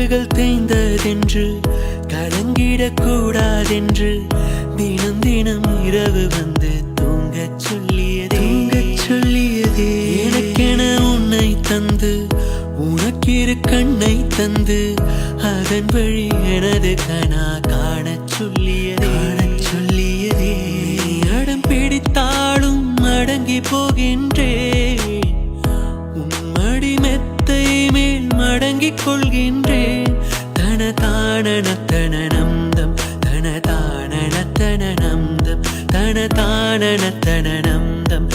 கனவுகள் தேய்ந்ததென்று கலங்கிடக் கூடாதென்று தினம் தினம் இரவு வந்து தூங்கச் சொல்லியதே எனக்கென உன்னை தந்து உனக்கிரு கண்ணை தந்து அதன் வழி எனது கனா காணச் சொல்லியதே அடம் பிடித்தாலும் அடங்கி போகின்றே உன் மடி மெத்தை மேல் மடங்கிக் கொள்கின்றேன் தன தானனத்தனநம்தம் தன தானனத்தனநம்தம் தன தானனத்தனநம்தம்